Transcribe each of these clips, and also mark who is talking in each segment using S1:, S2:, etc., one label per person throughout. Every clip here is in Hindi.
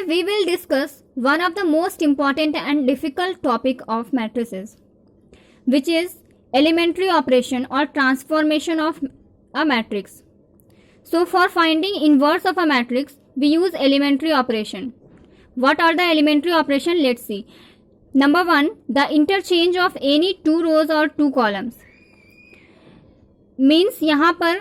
S1: we will discuss one of the most important and difficult topic of matrices, which is elementary operation or transformation of a matrix. So for finding inverse of a matrix, we use elementary operation. What are the elementary operation? Let's see. Number 1, the interchange of any two rows or two columns. Means यहाँ पर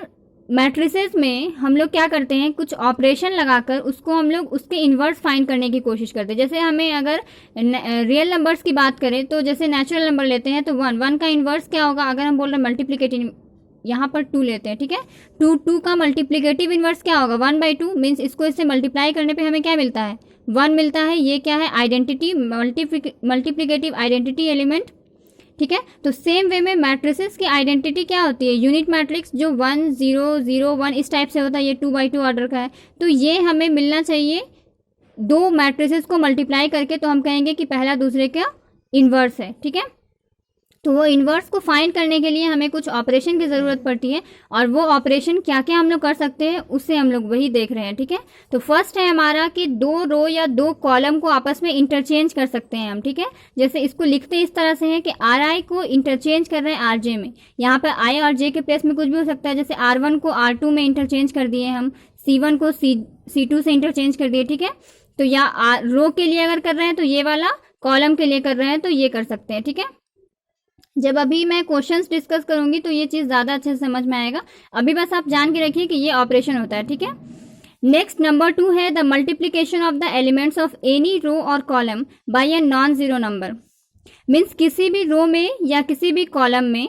S1: मैट्रिसेस में हम लोग क्या करते हैं, कुछ ऑपरेशन लगाकर उसको हम लोग उसके इन्वर्स फाइंड करने की कोशिश करते हैं. जैसे हमें अगर रियल नंबर्स की बात करें तो जैसे नेचुरल नंबर लेते हैं तो 1 का इन्वर्स क्या होगा. अगर हम बोल रहे हैं मल्टीप्लिकेटिव, यहाँ पर 2 लेते हैं, ठीक है. 2 का मल्टीप्लिकेटिव इन्वर्स क्या होगा, 1/2. मीन्स इसको इससे मल्टीप्लाई करने पे हमें क्या मिलता है, 1 मिलता है. ये क्या है, आइडेंटिटी, मल्टीप्लिकेटिव आइडेंटिटी एलिमेंट, ठीक है. तो सेम वे में मैट्रिसेस की आइडेंटिटी क्या होती है, यूनिट मैट्रिक्स जो 1 0 0 1 इस टाइप से होता है. ये 2/2 ऑर्डर का है. तो ये हमें मिलना चाहिए दो मैट्रिसेस को मल्टीप्लाई करके. तो हम कहेंगे कि पहला दूसरे का इन्वर्स है, ठीक है. तो वो इन्वर्स को फाइंड करने के लिए हमें कुछ ऑपरेशन की ज़रूरत पड़ती है, और वो ऑपरेशन क्या क्या हम लोग कर सकते हैं उससे हम लोग वही देख रहे हैं, ठीक है. तो फर्स्ट है हमारा कि 2 रो या 2 कॉलम को आपस में इंटरचेंज कर सकते हैं हम, ठीक है. जैसे इसको लिखते इस तरह से है कि RI को इंटरचेंज कर रहे हैं RJ में. यहाँ पर I और J के प्लेस में कुछ भी हो सकता है. जैसे R1 को R2 में इंटरचेंज कर दिए हम, C1 को C2 से इंटरचेंज कर दिए, ठीक है. तो या रो के लिए अगर कर रहे हैं तो ये वाला, कॉलम के लिए कर रहे हैं तो ये कर सकते हैं, ठीक है. जब अभी मैं क्वेश्चंस डिस्कस करूंगी तो ये चीज़ ज़्यादा अच्छे से समझ में आएगा. अभी बस आप जान के रखिए कि ये ऑपरेशन होता है, ठीक है. नेक्स्ट नंबर 2 है the multiplication of the elements of any row और column by a non zero number. Means किसी भी रो में या किसी भी कॉलम में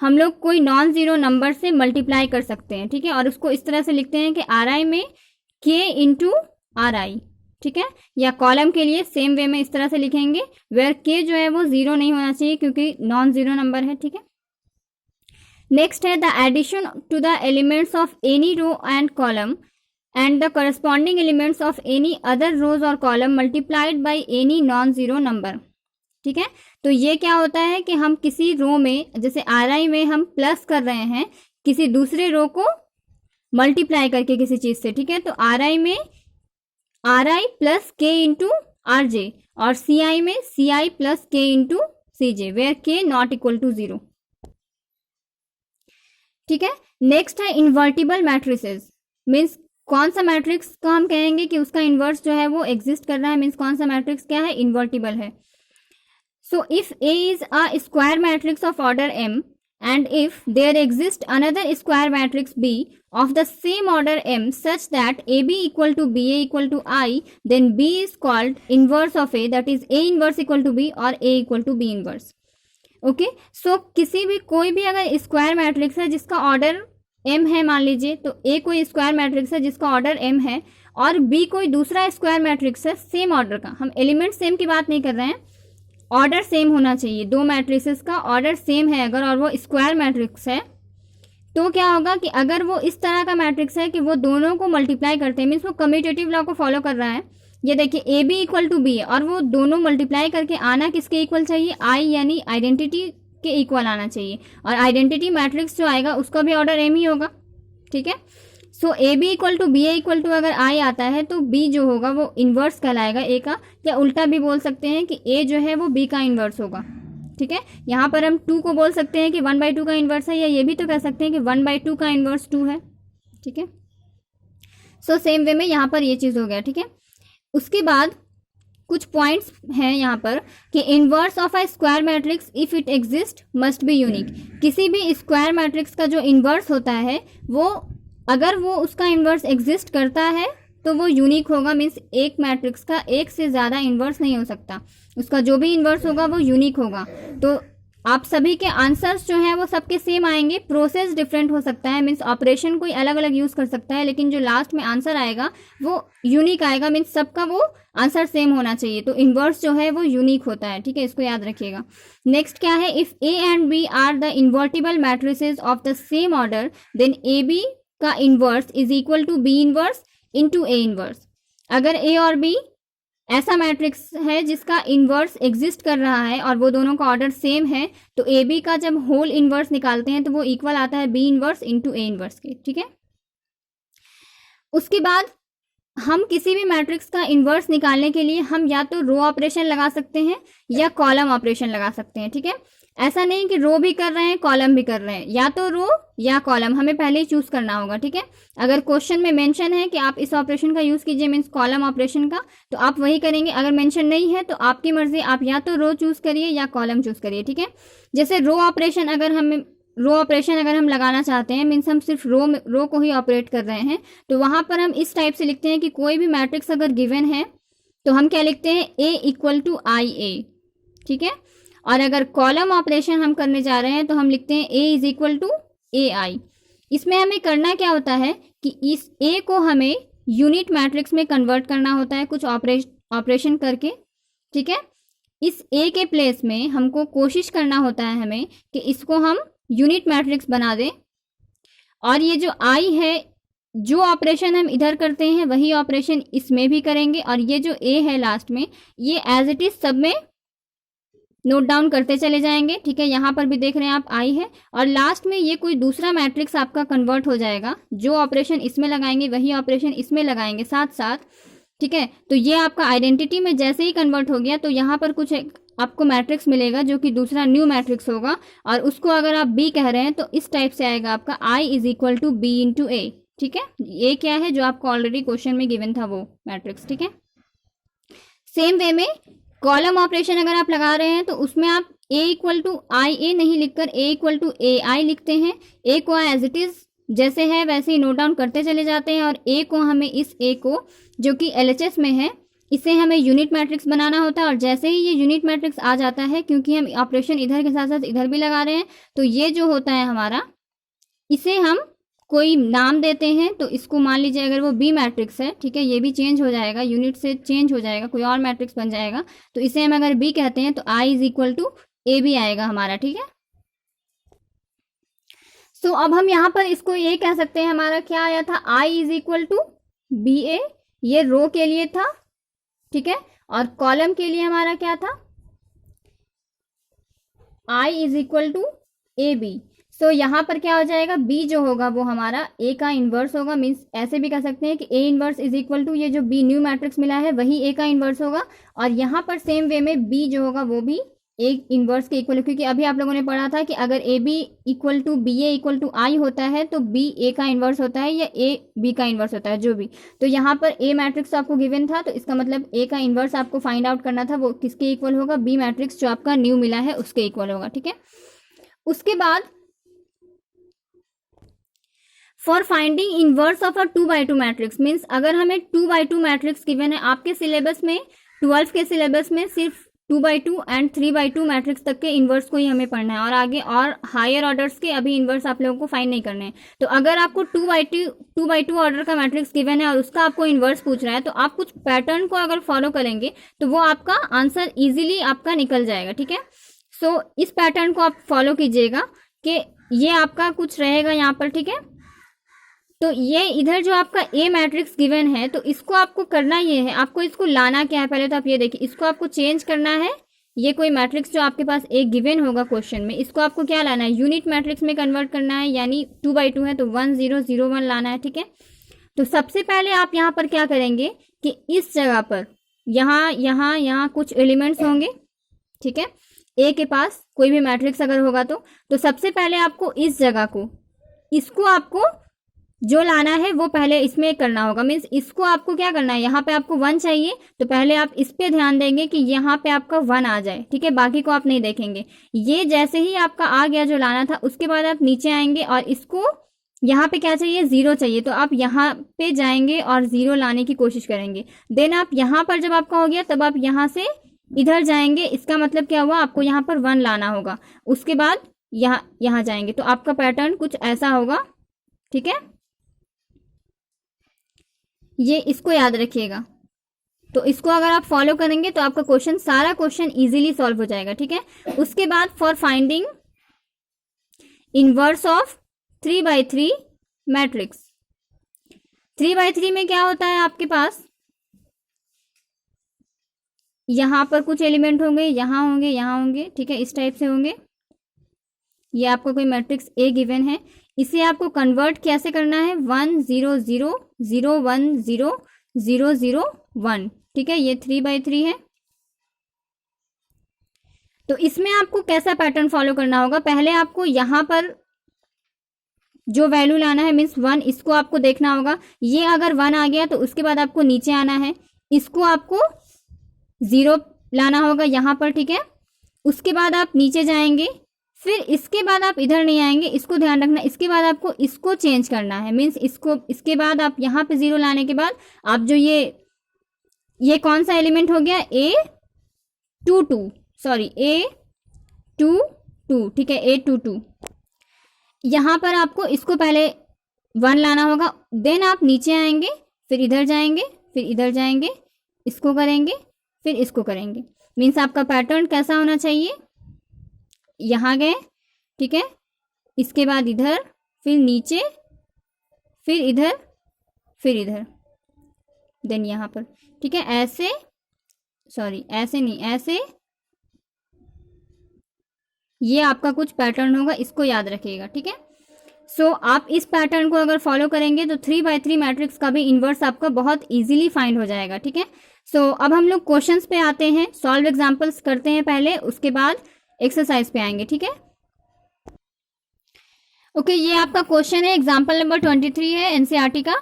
S1: हम लोग कोई नॉन जीरो नंबर से मल्टीप्लाई कर सकते हैं, ठीक है. और उसको इस तरह से लिखते हैं कि RI में K इंटू RI, ठीक है. या कॉलम के लिए सेम वे में इस तरह से लिखेंगे, वेयर K जो है वो 0 नहीं होना चाहिए क्योंकि नॉन जीरो नंबर है, ठीक है. नेक्स्ट है the addition to the elements of any row and column and the corresponding elements of any other rows और column multiplied by any non zero number, ठीक है. तो ये क्या होता है कि हम किसी रो में, जैसे RI में हम प्लस कर रहे हैं किसी दूसरे रो को मल्टीप्लाई करके किसी चीज से, ठीक है. तो RI में RI plus K into RJ और CI में CI plus K into CJ, where K not equal to 0, ठीक है. नेक्स्ट है इन्वर्टिबल मैट्रिसेस. मीन्स कौन सा मैट्रिक्स को हम कहेंगे कि उसका इन्वर्स जो है वो एग्जिस्ट कर रहा है. मीन्स कौन सा मैट्रिक्स क्या है, इन्वर्टिबल है. So if A is a square matrix of order M and if there exists another square matrix B of the same order M such that AB equal to BA equal to I, then B is called inverse of A, that is A inverse equal to B or A equal to B inverse. Okay, so किसी भी कोई भी अगर स्क्वायर मैट्रिक्स है जिसका ऑर्डर M है, मान लीजिए, तो A कोई स्क्वायर मैट्रिक्स है जिसका ऑर्डर M है और B कोई दूसरा स्क्वायर मैट्रिक्स है सेम ऑर्डर का. हम एलिमेंट सेम की बात नहीं कर रहे हैं, ऑर्डर सेम होना चाहिए. दो मैट्रिसेस का ऑर्डर सेम है अगर और वो स्क्वायर मैट्रिक्स है तो क्या होगा कि अगर वो इस तरह का मैट्रिक्स है कि वो दोनों को मल्टीप्लाई करते हैं, मीन्स वो कम्यूटेटिव लॉ को फॉलो कर रहा है. ये देखिए AB इक्वल टू B है और वो दोनों मल्टीप्लाई करके आना किसके इक्वल चाहिए, I यानी आइडेंटिटी के इक्वल आना चाहिए. और आइडेंटिटी मैट्रिक्स जो आएगा उसका भी ऑर्डर M ही होगा, ठीक है. So AB equal to BA equal to अगर I आता है तो B जो होगा वो इन्वर्स कहलाएगा A का, या उल्टा भी बोल सकते हैं कि A जो है वो B का इन्वर्स होगा, ठीक है. यहाँ पर हम 2 को बोल सकते हैं कि 1/2 का इन्वर्स है, या ये भी तो कह सकते हैं कि 1/2 का इन्वर्स 2 है, ठीक है. सो सेम वे में यहाँ पर ये चीज़ हो गया, ठीक है. उसके बाद कुछ पॉइंट्स हैं यहाँ पर कि inverse of a square matrix if it exist must be unique. किसी भी स्क्वायर मैट्रिक्स का जो इन्वर्स होता है वो अगर वो उसका इन्वर्स एग्जिस्ट करता है तो वो यूनिक होगा. मीन्स एक मैट्रिक्स का एक से ज़्यादा इन्वर्स नहीं हो सकता, उसका जो भी इन्वर्स होगा वो यूनिक होगा. तो आप सभी के आंसर्स जो हैं वो सबके सेम आएंगे, प्रोसेस डिफरेंट हो सकता है. मीन्स ऑपरेशन कोई अलग अलग यूज़ कर सकता है, लेकिन जो लास्ट में आंसर आएगा वो यूनिक आएगा. मीन्स सबका वो आंसर सेम होना चाहिए. तो इन्वर्स जो है वो यूनिक होता है, ठीक है, इसको याद रखिएगा. नेक्स्ट क्या है, if A and B are the invertible matrices of the same order then AB का inverse is equal to B inverse into A inverse. अगर A और B ऐसा मैट्रिक्स है जिसका इन्वर्स एग्जिस्ट कर रहा है और वो दोनों का ऑर्डर सेम है तो AB का जब होल इन्वर्स निकालते हैं तो वो इक्वल आता है B inverse into A inverse के, ठीक है. उसके बाद हम किसी भी मैट्रिक्स का इन्वर्स निकालने के लिए हम या तो रो ऑपरेशन लगा सकते हैं या कॉलम ऑपरेशन लगा सकते हैं, ठीक है। ऐसा नहीं कि रो भी कर रहे हैं कॉलम भी कर रहे हैं, या तो रो या कॉलम हमें पहले ही चूज करना होगा, ठीक है। अगर क्वेश्चन में मेंशन है कि आप इस ऑपरेशन का यूज कीजिए मीन्स कॉलम ऑपरेशन का, तो आप वही करेंगे। अगर मेंशन नहीं है तो आपकी मर्जी, आप या तो रो चूज करिए या कॉलम चूज करिए, ठीक है। जैसे रो ऑपरेशन अगर हम लगाना चाहते हैं मीन्स हम सिर्फ रो को ही ऑपरेट कर रहे हैं, तो वहां पर हम इस टाइप से लिखते हैं कि कोई भी मैट्रिक्स अगर गिवन है तो हम क्या लिखते हैं, ए इक्वल टू आई ए, ठीक है। और अगर कॉलम ऑपरेशन हम करने जा रहे हैं तो हम लिखते हैं ए इज इक्वल टू ए आई। इसमें हमें करना क्या होता है कि इस ए को हमें यूनिट मैट्रिक्स में कन्वर्ट करना होता है कुछ ऑपरेशन करके, ठीक है। इस ए के प्लेस में हमको कोशिश करना होता है हमें कि इसको हम यूनिट मैट्रिक्स बना दें, और ये जो आई है, जो ऑपरेशन हम इधर करते हैं वही ऑपरेशन इसमें भी करेंगे, और ये जो ए है लास्ट में, ये एज इट इज सब में नोट डाउन करते चले जाएंगे, ठीक है। यहाँ पर भी देख रहे हैं आप आई है, और लास्ट में ये कोई दूसरा मैट्रिक्स आपका कन्वर्ट हो जाएगा, जो ऑपरेशन इसमें लगाएंगे वही ऑपरेशन इसमें लगाएंगे साथ साथ, ठीक है। तो ये आपका आइडेंटिटी में जैसे ही कन्वर्ट हो गया तो यहाँ पर कुछ आपको मैट्रिक्स मिलेगा जो कि दूसरा न्यू मैट्रिक्स होगा, और उसको अगर आप बी कह रहे हैं तो इस टाइप से आएगा आपका I is equal to B into A, ठीक है। ये क्या है, जो आपको ऑलरेडी क्वेश्चन में गिवन था वो मैट्रिक्स, ठीक है। सेम वे में कॉलम ऑपरेशन अगर आप लगा रहे हैं तो उसमें आप ए इक्वल टू आई ए नहीं लिखकर ए इक्वल टू ए आई लिखते हैं। ए को एज इट इज जैसे है वैसे ही नोट डाउन करते चले जाते हैं, और ए को हमें इस ए को जो कि एलएचएस में है इसे हमें यूनिट मैट्रिक्स बनाना होता है, और जैसे ही ये यूनिट मैट्रिक्स आ जाता है, क्योंकि हम ऑपरेशन इधर के साथ साथ इधर भी लगा रहे हैं, तो ये जो होता है हमारा, इसे हम कोई नाम देते हैं। तो इसको मान लीजिए अगर वो बी मैट्रिक्स है, ठीक है, ये भी चेंज हो जाएगा, यूनिट से चेंज हो जाएगा, कोई और मैट्रिक्स बन जाएगा, तो इसे हम अगर बी कहते हैं तो I is equal to A B आएगा हमारा, ठीक है। सो अब हम यहाँ पर इसको ये कह सकते हैं, हमारा क्या आया था, I is equal to B ए, ये रो के लिए था, ठीक है। और कॉलम के लिए हमारा क्या था, I is equal to A B. So यहाँ पर क्या हो जाएगा, बी जो होगा वो हमारा ए का इन्वर्स होगा, मीन्स ऐसे भी कह सकते हैं कि A inverse is equal to ये जो बी न्यू मैट्रिक्स मिला है वही ए का इन्वर्स होगा, और यहाँ पर सेम वे में बी जो होगा वो भी ए इन्वर्स के इक्वल, क्योंकि अभी आप लोगों ने पढ़ा था कि अगर A B equal to B A equal to I होता है तो बी ए का इन्वर्स होता है या ए बी का इन्वर्स होता है, जो भी। तो यहाँ पर ए मैट्रिक्स आपको गिवन था, तो इसका मतलब ए का इन्वर्स आपको फाइंड आउट करना था, वो किसके इक्वल होगा, बी मैट्रिक्स जो आपका न्यू मिला है उसके इक्वल होगा, ठीक है। उसके बाद for finding inverse of a 2x2 matrix, means अगर हमें 2x2 मैट्रिक्स गिवन है, आपके सिलेबस में 12 के सिलेबस में सिर्फ 2x2 एंड 3x2 मैट्रिक्स तक के इन्वर्स को ही हमें पढ़ना है, और आगे और हायर ऑर्डर्स के अभी इन्वर्स आप लोगों को फाइंड नहीं करने हैं। तो अगर आपको 2x2 ऑर्डर का मैट्रिक्स गिवन है और उसका आपको इन्वर्स पूछ रहा है, तो आप कुछ पैटर्न को अगर फॉलो करेंगे तो वो आपका आंसर इजीली आपका निकल जाएगा, ठीक है। सो इस पैटर्न को आप फॉलो कीजिएगा कि ये आपका कुछ रहेगा यहाँ पर, ठीक है। तो ये इधर जो आपका ए मैट्रिक्स गिवन है, तो इसको आपको करना ये है, आपको इसको लाना क्या है, पहले तो आप ये देखिए, इसको आपको चेंज करना है। ये कोई मैट्रिक्स जो आपके पास एक गिवन होगा क्वेश्चन में, इसको आपको क्या लाना है, यूनिट मैट्रिक्स में कन्वर्ट करना है, यानी 2x2 है तो 1 0 0 1 लाना है, ठीक है। तो सबसे पहले आप यहाँ पर क्या करेंगे कि इस जगह पर यहाँ कुछ एलिमेंट्स होंगे, ठीक है। ए के पास कोई भी मैट्रिक्स अगर होगा तो सबसे पहले आपको इस जगह को, इसको आपको जो लाना है वो पहले इसमें करना होगा, मीन्स इसको आपको क्या करना है, यहाँ पे आपको 1 चाहिए तो पहले आप इस पे ध्यान देंगे कि यहाँ पे आपका 1 आ जाए, ठीक है। बाकी को आप नहीं देखेंगे, ये जैसे ही आपका आ गया जो लाना था, उसके बाद आप नीचे आएंगे और इसको यहाँ पे क्या चाहिए, 0 चाहिए, तो आप यहाँ पे जाएंगे और 0 लाने की कोशिश करेंगे। देन आप यहाँ पर जब आपका हो गया तब आप यहाँ से इधर जाएंगे, इसका मतलब क्या हुआ, आपको यहाँ पर 1 लाना होगा, उसके बाद यहाँ जाएंगे, तो आपका पैटर्न कुछ ऐसा होगा, ठीक है। ये इसको याद रखिएगा, तो इसको अगर आप फॉलो करेंगे तो आपका क्वेश्चन, सारा क्वेश्चन इजीली सॉल्व हो जाएगा, ठीक है। उसके बाद for finding inverse of 3x3 matrix, 3x3 में क्या होता है आपके पास, यहाँ पर कुछ एलिमेंट होंगे, यहाँ होंगे, यहाँ होंगे, ठीक है, इस टाइप से होंगे। ये आपको कोई मैट्रिक्स ए गिवन है, इसे आपको कन्वर्ट कैसे करना है, 1 0 0 0 1 0 0 0 1, ठीक है, ये 3/3 है। तो इसमें आपको कैसा पैटर्न फॉलो करना होगा, पहले आपको यहाँ पर जो वैल्यू लाना है मीन्स 1, इसको आपको देखना होगा। ये अगर 1 आ गया तो उसके बाद आपको नीचे आना है, इसको आपको 0 लाना होगा यहाँ पर, ठीक है। उसके बाद आप नीचे जाएंगे, फिर इसके बाद आप इधर नहीं आएंगे, इसको ध्यान रखना। इसके बाद आपको इसको चेंज करना है, मीन्स इसको, इसके बाद आप यहाँ पे 0 लाने के बाद आप जो ये कौन सा एलिमेंट हो गया, A22, सॉरी A22, ठीक है, A22। यहाँ पर आपको इसको पहले 1 लाना होगा, देन आप नीचे आएंगे, फिर इधर जाएंगे, फिर इधर जाएंगे, इसको करेंगे, फिर इसको करेंगे। मीन्स आपका पैटर्न कैसा होना चाहिए, यहाँ गए, ठीक है, इसके बाद इधर, फिर नीचे, फिर इधर, फिर इधर, देन यहाँ पर, ठीक है। ऐसे, सॉरी ऐसे नहीं, ऐसे, ये आपका कुछ पैटर्न होगा, इसको याद रखिएगा, ठीक है। सो आप इस पैटर्न को अगर फॉलो करेंगे तो 3/3 मैट्रिक्स का भी इन्वर्स आपका बहुत इजीली फाइंड हो जाएगा, ठीक है। सो अब हम लोग क्वेश्चंस पे आते हैं, सॉल्व एग्जांपल्स करते हैं पहले, उसके बाद एक्सरसाइज पे आएंगे, ठीक है। ओके, ये आपका क्वेश्चन है, एग्जाम्पल नंबर 23 है एनसीईआरटी का।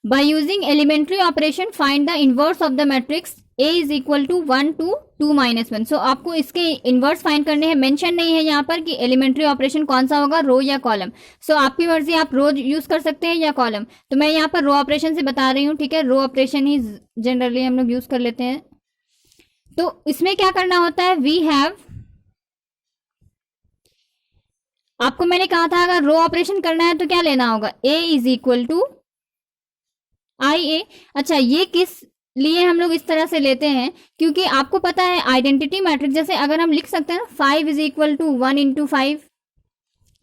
S1: By using elementary operation find the inverse of the matrix A is equal to 1 to 2 - 1। So आपको इसके इनवर्स फाइंड करने हैं। मेंशन नहीं है यहाँ पर कि एलिमेंट्री ऑपरेशन कौन सा होगा, रो या कॉलम। सो आपकी मर्जी, आप रो यूज कर सकते हैं या कॉलम। तो मैं यहाँ पर रो ऑपरेशन से बता रही हूँ, ठीक है। रो ऑपरेशन ही जनरली हम लोग यूज कर लेते हैं। तो इसमें क्या करना होता है, वी हैव, आपको मैंने कहा था अगर रो ऑपरेशन करना है तो क्या लेना होगा, A is equal to IA। अच्छा, ये किस लिए हम लोग इस तरह से लेते हैं, क्योंकि आपको पता है आइडेंटिटी मैट्रिक्स, जैसे अगर हम लिख सकते हैं ना 5 इज इक्वल टू 1 × 5,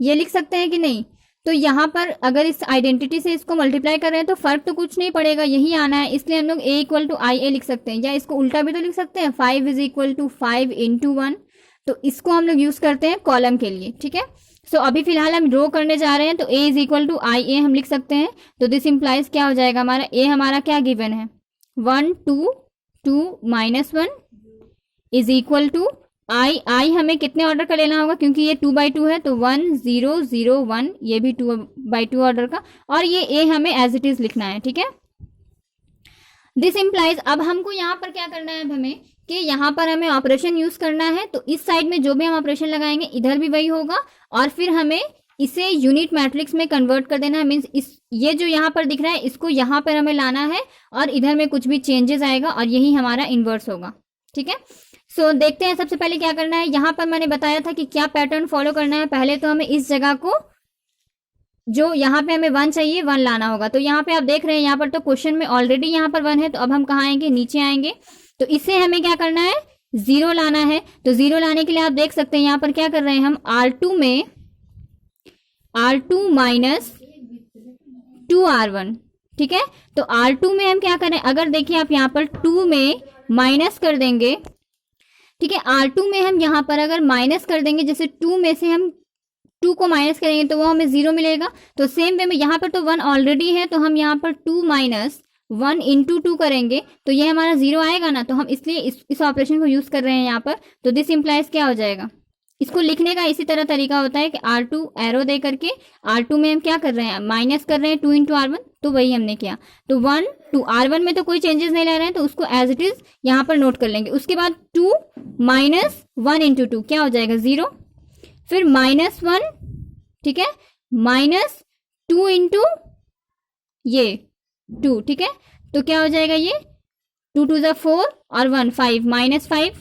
S1: ये लिख सकते हैं कि नहीं। तो यहाँ पर अगर इस आइडेंटिटी से इसको मल्टीप्लाई कर रहे हैं तो फर्क तो कुछ नहीं पड़ेगा, यही आना है, इसलिए हम लोग A इक्वल टू IA लिख सकते हैं। या इसको उल्टा भी तो लिख सकते हैं, 5 इज इक्वल टू 5 × 1। तो इसको हम लोग यूज करते हैं कॉलम के लिए, ठीक है। सो अभी फिलहाल हम रो करने जा रहे हैं, तो A is equal to IA हम लिख सकते हैं। तो दिस इम्प्लाइज क्या हो जाएगा हमारा, A हमारा क्या गिवन है, 1 2 2 - 1 इज इक्वल टू I हमें कितने ऑर्डर का लेना होगा, क्योंकि ये 2/2 है, तो 1 0 0 1, ये भी 2/2 ऑर्डर का, और ये A हमें एज इट इज लिखना है, ठीक है। दिस इम्प्लाइज, अब हमको यहाँ पर क्या करना है हमें, कि यहाँ पर हमें ऑपरेशन यूज करना है। तो इस साइड में जो भी हम ऑपरेशन लगाएंगे इधर भी वही होगा, और फिर हमें इसे यूनिट मैट्रिक्स में कन्वर्ट कर देना है। मीन्स ये जो यहाँ पर दिख रहा है इसको यहाँ पर हमें लाना है, और इधर में कुछ भी चेंजेस आएगा, और यही हमारा इन्वर्स होगा, ठीक है। सो देखते हैं सबसे पहले क्या करना है। यहाँ पर मैंने बताया था कि क्या पैटर्न फॉलो करना है। पहले तो हमें इस जगह को, जो यहाँ पे हमें 1 चाहिए, 1 लाना होगा। तो यहाँ पे आप देख रहे हैं, यहाँ पर तो क्वेश्चन में ऑलरेडी यहाँ पर 1 है, तो अब हम कहाँ आएंगे, नीचे आएंगे। तो इससे हमें क्या करना है, 0 लाना है। तो 0 लाने के लिए आप देख सकते हैं यहाँ पर क्या कर रहे हैं हम, R2 में R2 - 2R1, ठीक है। तो R2 में हम क्या करें, अगर देखिए आप यहाँ पर 2 में माइनस कर देंगे, ठीक है। R2 में हम यहाँ पर अगर माइनस कर देंगे, जैसे 2 में से हम 2 को माइनस करेंगे तो वो हमें 0 मिलेगा। तो सेम वे में यहाँ पर तो 1 ऑलरेडी है, तो हम यहाँ पर 2 - 1 × 2 करेंगे तो ये हमारा 0 आएगा ना। तो हम इसलिए इस ऑपरेशन को यूज कर रहे हैं यहाँ पर। तो दिस इम्प्लाइज क्या हो जाएगा, इसको लिखने का इसी तरह तरीका होता है कि R2 एरो दे करके, R2 में हम क्या कर रहे हैं, माइनस कर रहे हैं 2 × R1, तो वही हमने किया। तो 1 2 R1 में तो कोई चेंजेस नहीं ले रहे हैं, तो उसको एज इट इज यहाँ पर नोट कर लेंगे। उसके बाद 2 - 1 × 2 क्या हो जाएगा, 0। फिर -1, ठीक है, -2 × ये 2, ठीक है। तो क्या हो जाएगा, ये 2 2 = 4 और 1 5, -5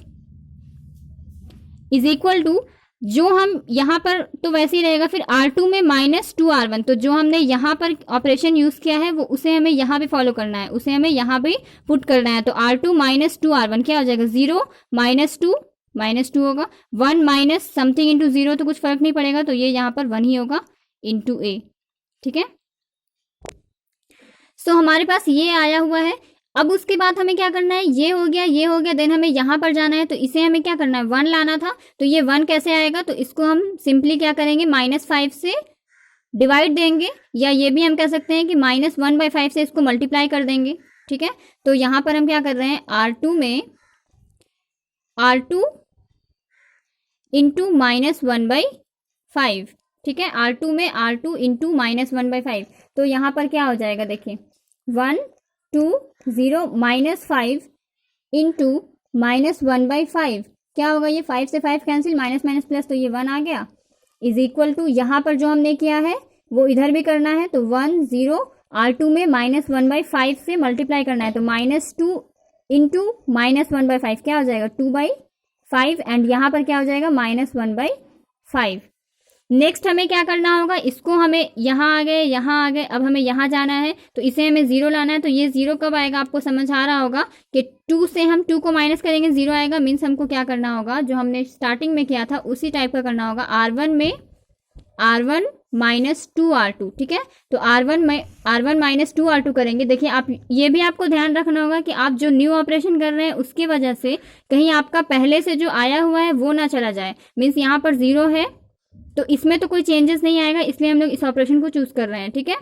S1: इज इक्वल टू, जो हम यहाँ पर तो वैसे ही रहेगा। फिर R2 में -2R1, तो जो हमने यहाँ पर ऑपरेशन यूज किया है वो उसे हमें यहाँ भी फॉलो करना है, उसे हमें यहाँ भी पुट करना है। तो R2 - 2R1 क्या हो जाएगा, 0 -2 होगा, 1 माइनस समथिंग इंटू 0, तो कुछ फर्क नहीं पड़ेगा, तो ये यहाँ पर 1 ही होगा इंटू A, ठीक है। सो हमारे पास ये आया हुआ है। अब उसके बाद हमें क्या करना है, ये हो गया, देन हमें यहाँ पर जाना है। तो इसे हमें क्या करना है, 1 लाना था। तो ये 1 कैसे आएगा, तो इसको हम सिंपली क्या करेंगे, -5 से डिवाइड देंगे, या ये भी हम कह सकते हैं कि -1/5 से इसको मल्टीप्लाई कर देंगे। ठीक है। तो यहाँ पर हम क्या कर रहे हैं, R2 में R2 इंटू -1/5, ठीक है। R2 में R2 इंटू -1/5, तो यहाँ पर क्या हो जाएगा, देखिए 1 2 0 -5 इंटू -1/5, क्या होगा, ये 5 से 5 कैंसिल, माइनस माइनस प्लस, तो ये 1 आ गया, इज इक्वल टू यहाँ पर जो हमने किया है वो इधर भी करना है, तो 1 0 R2 में -1/5 से मल्टीप्लाई करना है, तो -2 इंटू -1/5 क्या हो जाएगा, 2/5, एंड यहाँ पर क्या हो जाएगा, -1/5। नेक्स्ट हमें क्या करना होगा, इसको हमें यहाँ आ गए, अब हमें यहाँ जाना है, तो इसे हमें 0 लाना है, तो ये 0 कब आएगा, आपको समझ आ रहा होगा कि 2 से हम 2 को माइनस करेंगे, 0 आएगा, मीन्स हमको क्या करना होगा, जो हमने स्टार्टिंग में किया था उसी टाइप का करना होगा, R1 में R1 -2R2, ठीक है। तो R1 -2R2 करेंगे। देखिए आप ये भी आपको ध्यान रखना होगा कि आप जो न्यू ऑपरेशन कर रहे हैं उसकी वजह से कहीं आपका पहले से जो आया हुआ है वो ना चला जाए, मीन्स यहाँ पर 0 है तो इसमें तो कोई चेंजेस नहीं आएगा, इसलिए हम लोग इस ऑपरेशन को चूज कर रहे हैं, ठीक है।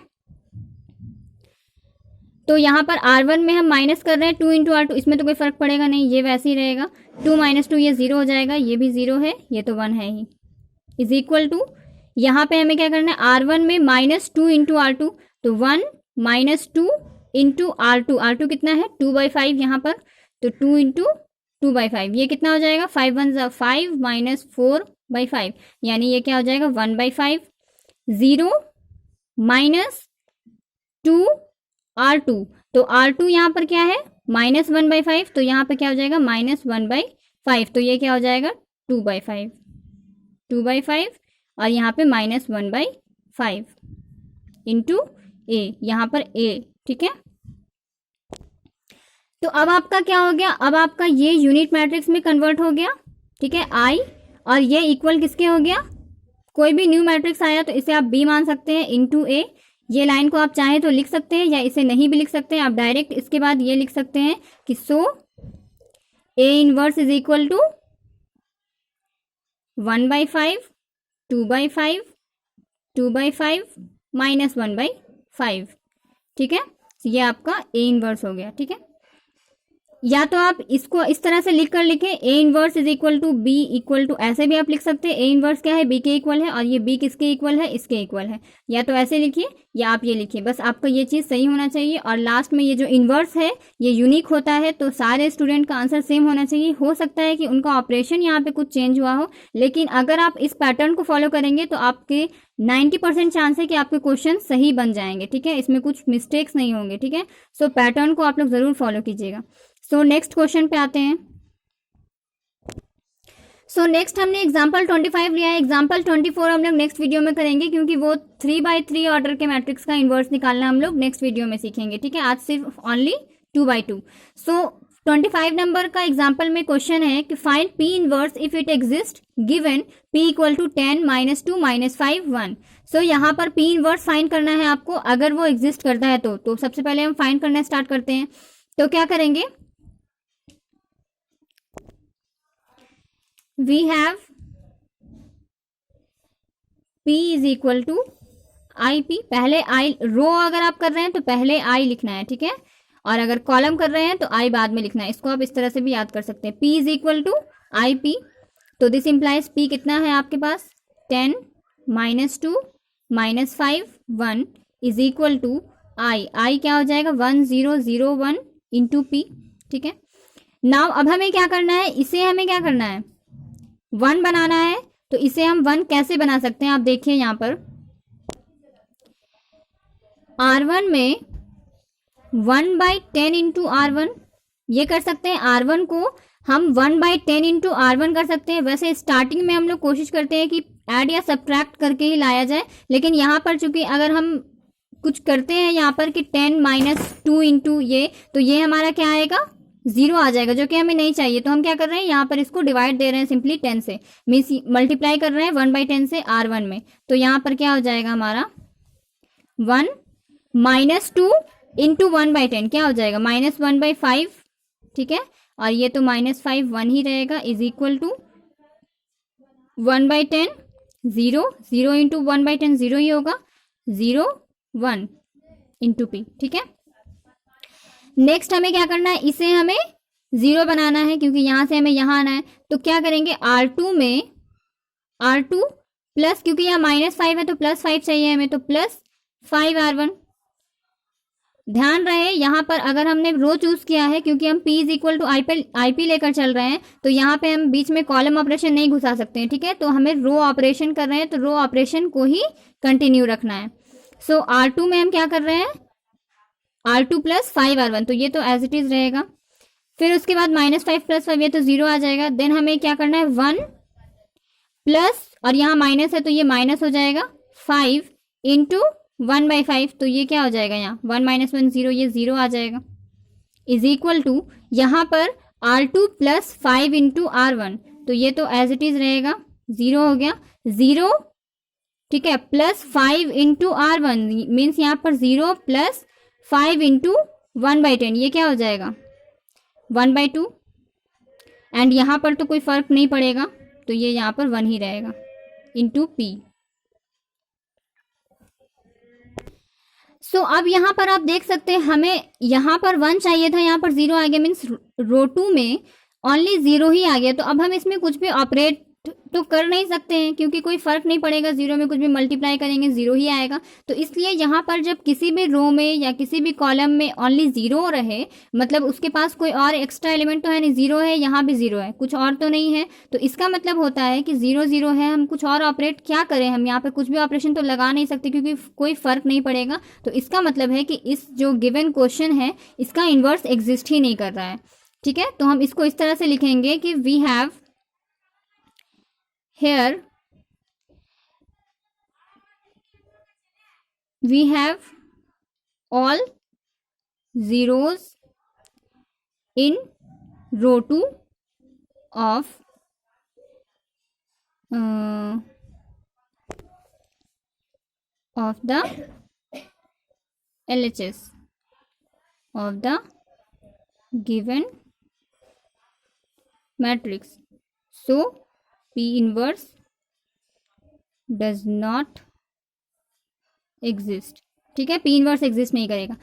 S1: तो यहाँ पर R1 में हम माइनस कर रहे हैं 2 इंटू R2, इसमें तो कोई फर्क पड़ेगा नहीं, ये वैसे ही रहेगा, 2 - 2 ये 0 हो जाएगा, ये भी 0 है, ये तो 1 है ही, इज इक्वल टू यहाँ पे हमें क्या करना है, R1 में -2 इंटू R2, तो 1 -2 इंटू R2 कितना है 2/5 यहाँ पर, तो 2 इंटू 2/5 ये कितना हो जाएगा, 5 1 5 -4/5, यानी ये क्या हो जाएगा 1/5, 0 -2 R2, तो R2 यहाँ पर क्या है -1/5, तो यहाँ पर क्या हो जाएगा -1/5, तो ये क्या हो जाएगा 2/5 और यहाँ पे -1/5 इंटू A, यहाँ पर A, ठीक है। तो अब आपका क्या हो गया, अब आपका ये यूनिट मैट्रिक्स में कन्वर्ट हो गया, ठीक है, I, और ये इक्वल किसके हो गया, कोई भी न्यू मैट्रिक्स आया तो इसे आप B मान सकते हैं इंटू A, ये लाइन को आप चाहें तो लिख सकते हैं या इसे नहीं भी लिख सकते हैं, आप डायरेक्ट इसके बाद ये लिख सकते हैं कि so A inverse is equal to 1/5 2/5 2/5 -1/5, ठीक है। ये आपका A इनवर्स हो गया, ठीक है। या तो आप इसको इस तरह से लिख कर लिखें, A inverse is equal to B equal to, ऐसे भी आप लिख सकते हैं, A इनवर्स क्या है B के इक्वल है और ये B किसके इक्वल है, इसके इक्वल है, या तो ऐसे लिखिए या आप ये लिखिए, बस आपका ये चीज़ सही होना चाहिए। और लास्ट में ये जो इनवर्स है ये यूनिक होता है, तो सारे स्टूडेंट का आंसर सेम होना चाहिए। हो सकता है कि उनका ऑपरेशन यहाँ पे कुछ चेंज हुआ हो, लेकिन अगर आप इस पैटर्न को फॉलो करेंगे तो आपके 90% चांस है कि आपके क्वेश्चन सही बन जाएंगे, ठीक है, इसमें कुछ मिस्टेक्स नहीं होंगे, ठीक है। सो पैटर्न को आप लोग जरूर फॉलो कीजिएगा। सो नेक्स्ट क्वेश्चन पे आते हैं। सो नेक्स्ट हमने एग्जाम्पल 25 लिया है, एग्जाम्पल 24 हम लोग नेक्स्ट वीडियो में करेंगे, क्योंकि वो 3/3 ऑर्डर के मैट्रिक्स का इन्वर्स निकालना हम लोग नेक्स्ट वीडियो में सीखेंगे, ठीक है। आज सिर्फ ओनली 2/2। सो 25 नंबर का एग्जाम्पल में क्वेश्चन है कि find P inverse if it exist given P equal to 10 -2 -5 1। So यहाँ पर P इनवर्स फाइंड करना है आपको, अगर वो एग्जिस्ट करता है तो सबसे पहले हम फाइंड करना स्टार्ट करते हैं। तो क्या करेंगे, we have P is equal to IP, पहले I रो अगर आप कर रहे हैं तो पहले I लिखना है, ठीक है, और अगर कॉलम कर रहे हैं तो I बाद में लिखना है। इसको आप इस तरह से भी याद कर सकते हैं, P is equal to IP, तो दिस इंप्लाइज P कितना है आपके पास 10 -2 -5 1 इज इक्वल टू I क्या हो जाएगा 1 0 0 1 इंटू P, ठीक है। नाउ अब हमें क्या करना है, इसे हमें क्या करना है 1 बनाना है, तो इसे हम 1 कैसे बना सकते हैं, आप देखिए यहाँ पर R1 में 1/10 इंटू R1 ये कर सकते हैं, R1 को हम 1/10 इंटू R1 कर सकते हैं। वैसे स्टार्टिंग में हम लोग कोशिश करते हैं कि ऐड या सब्ट्रैक्ट करके ही लाया जाए, लेकिन यहाँ पर चूंकि अगर हम कुछ करते हैं यहाँ पर कि 10 -2 इंटू ये, तो ये हमारा क्या आएगा 0 आ जाएगा, जो कि हमें नहीं चाहिए। तो हम क्या कर रहे हैं यहाँ पर इसको डिवाइड दे रहे हैं सिंपली 10 से, मीन्स मल्टीप्लाई कर रहे हैं 1/10 से R1 में, तो यहाँ पर क्या हो जाएगा हमारा 1 -2 इंटू 1/10 क्या हो जाएगा -1/5, ठीक है, और ये तो -5 1 ही रहेगा, इज इक्वल टू 1/10 0 0 इंटू 1/10 0 ही होगा, 0 1 इंटू P, ठीक है। नेक्स्ट हमें क्या करना है, इसे हमें 0 बनाना है क्योंकि यहां से हमें यहां आना है। तो क्या करेंगे, R2 में R2 प्लस, क्योंकि यहाँ -5 है तो +5 चाहिए हमें, तो +5R1। ध्यान रहे यहाँ पर अगर हमने रो चूज किया है, क्योंकि हम P = IP लेकर चल रहे हैं, तो यहाँ पे हम बीच में कॉलम ऑपरेशन नहीं घुसा सकते हैं, ठीक है। तो हमें रो ऑपरेशन कर रहे हैं तो रो ऑपरेशन को ही कंटिन्यू रखना है। सो R2 में हम क्या कर रहे हैं, R2 + 5R1, तो ये तो एज इट इज रहेगा। फिर उसके बाद -5 + 5, ये तो 0 आ जाएगा। देन हमें क्या करना है, 1 प्लस, और यहाँ माइनस है तो ये माइनस हो जाएगा, 5 × 1/5, तो ये क्या हो जाएगा, यहाँ 1 - 1 0, ये 0 आ जाएगा, इज इक्वल टू यहाँ पर R2 + 5 × R1, तो ये तो एज इट इज रहेगा, 0 हो गया, 0, ठीक है, +5 × R1 मीन्स यहाँ पर 0 + 5 × 1/10, ये क्या हो जाएगा, 1/2। एंड यहाँ पर तो कोई फर्क नहीं पड़ेगा, तो ये यहाँ पर 1 ही रहेगा, इंटू P। सो अब यहाँ पर आप देख सकते हैं हमें यहाँ पर 1 चाहिए था, यहाँ पर 0 आ गया, मीन्स रो 2 में ओनली 0 ही आ गया। तो अब हम इसमें कुछ भी ऑपरेट तो कर नहीं सकते हैं क्योंकि कोई फर्क नहीं पड़ेगा, 0 में कुछ भी मल्टीप्लाई करेंगे 0 ही आएगा। तो इसलिए यहाँ पर जब किसी भी रो में या किसी भी कॉलम में ओनली 0 रहे, मतलब उसके पास कोई और एक्स्ट्रा एलिमेंट तो है नहीं, 0 है, यहाँ भी 0 है, कुछ और तो नहीं है, तो इसका मतलब होता है कि 0 0 है, हम कुछ और ऑपरेट क्या करें, हम यहाँ पर कुछ भी ऑपरेशन तो लगा नहीं सकते क्योंकि कोई फर्क नहीं पड़ेगा। तो इसका मतलब है कि इस जो गिवन क्वेश्चन है इसका इन्वर्स एग्जिस्ट ही नहीं कर रहा है, ठीक है। तो हम इसको इस तरह से लिखेंगे कि we have here we have all zeros in row 2 of the LHS of the given matrix. So P inverse does not exist, ठीक है, P इनवर्स एग्जिस्ट नहीं करेगा।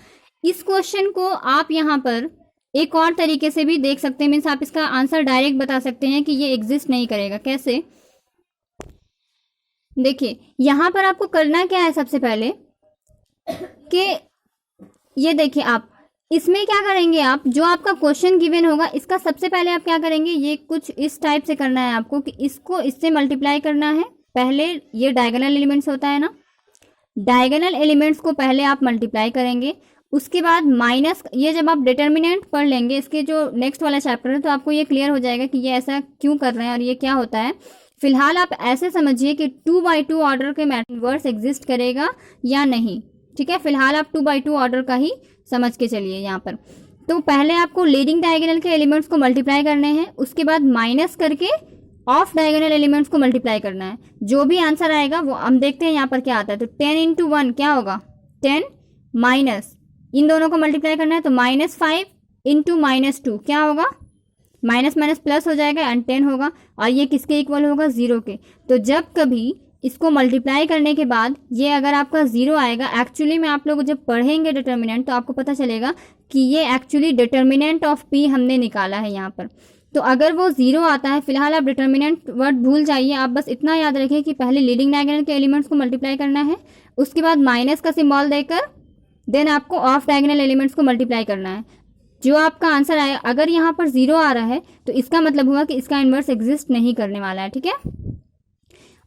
S1: इस क्वेश्चन को आप यहाँ पर एक और तरीके से भी देख सकते हैं, मीन्स आप इसका आंसर डायरेक्ट बता सकते हैं कि ये एग्जिस्ट नहीं करेगा। कैसे, देखिए यहाँ पर आपको करना क्या है, सबसे पहले कि ये देखिए आप इसमें क्या करेंगे, आप जो आपका क्वेश्चन गिवन होगा इसका सबसे पहले आप क्या करेंगे, ये कुछ इस टाइप से करना है आपको कि इसको इससे मल्टीप्लाई करना है। पहले ये डायगोनल एलिमेंट्स होता है ना, डायगोनल एलिमेंट्स को पहले आप मल्टीप्लाई करेंगे, उसके बाद माइनस, ये जब आप डिटर्मिनेंट पढ़ लेंगे इसके जो नेक्स्ट वाला चैप्टर है तो आपको ये क्लियर हो जाएगा कि ये ऐसा क्यों कर रहे हैं और ये क्या होता है। फिलहाल आप ऐसे समझिए कि 2/2 ऑर्डर के इनवर्स एग्जिस्ट करेगा या नहीं, ठीक है। फिलहाल आप 2/2 ऑर्डर का ही समझ के चलिए यहाँ पर। तो पहले आपको लीडिंग डायगोनल के एलिमेंट्स को मल्टीप्लाई करने हैं, उसके बाद माइनस करके ऑफ डायगोनल एलिमेंट्स को मल्टीप्लाई करना है। जो भी आंसर आएगा वो हम देखते हैं यहाँ पर क्या आता है। तो 10 × 1 क्या होगा, 10 माइनस, इन दोनों को मल्टीप्लाई करना है तो -5 × -2 क्या होगा, माइनस माइनस प्लस हो जाएगा एंड 10 होगा, और ये किसके इक्वल होगा, 0 के। तो जब कभी इसको मल्टीप्लाई करने के बाद ये अगर आपका 0 आएगा, एक्चुअली में आप लोग जब पढ़ेंगे डिटर्मिनेंट तो आपको पता चलेगा कि ये एक्चुअली डिटर्मिनेंट ऑफ P हमने निकाला है यहाँ पर। तो अगर वो 0 आता है, फिलहाल आप डिटर्मिनेंट वर्ड भूल जाइए, आप बस इतना याद रखिए कि पहले लीडिंग डायगोनल के एलिमेंट्स को मल्टीप्लाई करना है, उसके बाद माइनस का सिंबल देकर देन आपको ऑफ डायगोनल एलिमेंट्स को मल्टीप्लाई करना है। जो आपका आंसर आया, अगर यहाँ पर 0 आ रहा है तो इसका मतलब हुआ कि इसका इन्वर्स एग्जिस्ट नहीं करने वाला है, ठीक है।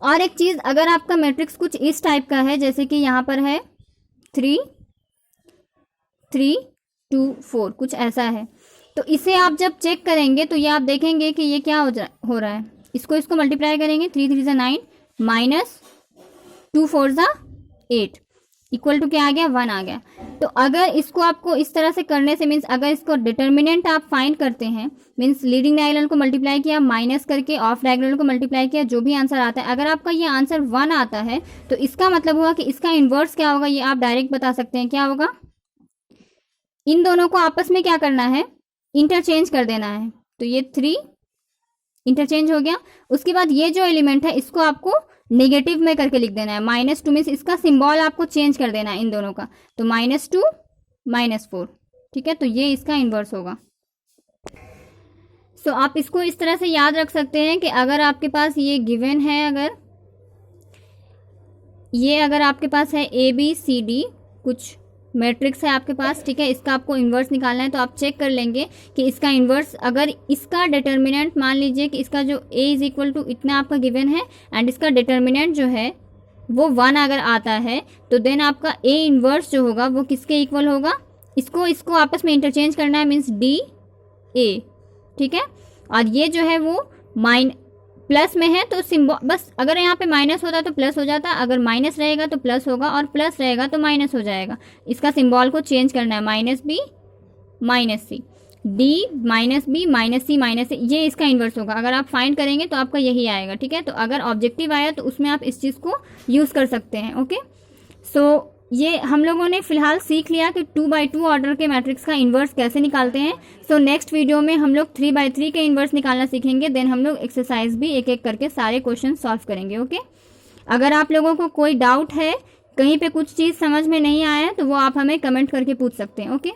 S1: और एक चीज़, अगर आपका मैट्रिक्स कुछ इस टाइप का है, जैसे कि यहाँ पर है 3 3 2 4, कुछ ऐसा है, तो इसे आप जब चेक करेंगे तो ये आप देखेंगे कि ये क्या हो रहा है। इसको मल्टीप्लाई करेंगे, 3 3 9 माइनस 2 4 8 इक्वल टू क्या आ गया, 1 आ गया। तो अगर इसको आपको इस तरह से करने से, मीन्स अगर इसको डिटर्मिनेंट आप फाइंड करते हैं, मीन्स लीडिंग डायगोनल को मल्टीप्लाई किया, माइनस करके ऑफ डायगोनल को मल्टीप्लाई किया, जो भी आंसर आता है, अगर आपका ये आंसर 1 आता है तो इसका मतलब हुआ कि इसका इन्वर्स क्या होगा, ये आप डायरेक्ट बता सकते हैं। क्या होगा, इन दोनों को आपस में क्या करना है, इंटरचेंज कर देना है। तो ये 3 इंटरचेंज हो गया, उसके बाद ये जो एलिमेंट है इसको आपको नेगेटिव में करके लिख देना है। -2 मीन्स इसका सिंबल आपको चेंज कर देना है इन दोनों का, तो -2 -4 ठीक है, तो ये इसका इन्वर्स होगा। सो आप इसको इस तरह से याद रख सकते हैं कि अगर आपके पास ये गिवन है, अगर आपके पास है ABCD कुछ मैट्रिक्स है आपके पास, ठीक है, इसका आपको इन्वर्स निकालना है, तो आप चेक कर लेंगे कि इसका इन्वर्स, अगर इसका डिटर्मिनेंट मान लीजिए कि इसका जो A इज इक्वल टू इतना आपका गिवन है एंड इसका डिटर्मिनेंट जो है वो 1 अगर आता है, तो देन आपका A इन्वर्स जो होगा वो किसके इक्वल होगा, इसको आपस में इंटरचेंज करना है, मीन्स DA, ठीक है। और ये जो है वो प्लस में है, तो सिंबल बस, अगर यहाँ पे माइनस होता तो प्लस हो जाता, अगर माइनस रहेगा तो प्लस होगा और प्लस रहेगा तो माइनस हो जाएगा। इसका सिंबल को चेंज करना है, -B -C, D -B -C, ये इसका इन्वर्स होगा। अगर आप फाइंड करेंगे तो आपका यही आएगा, ठीक है। तो अगर ऑब्जेक्टिव आया तो उसमें आप इस चीज़ को यूज़ कर सकते हैं। ओके, सो ये हम लोगों ने फिलहाल सीख लिया कि 2x2 ऑर्डर के मैट्रिक्स का इन्वर्स कैसे निकालते हैं। सो नेक्स्ट वीडियो में हम लोग 3x3 के इन्वर्स निकालना सीखेंगे। देन हम लोग एक्सरसाइज भी एक एक करके सारे क्वेश्चन सॉल्व करेंगे। ओके, अगर आप लोगों को कोई डाउट है, कहीं पे कुछ चीज़ समझ में नहीं आया है, तो वो आप हमें कमेंट करके पूछ सकते हैं। ओके।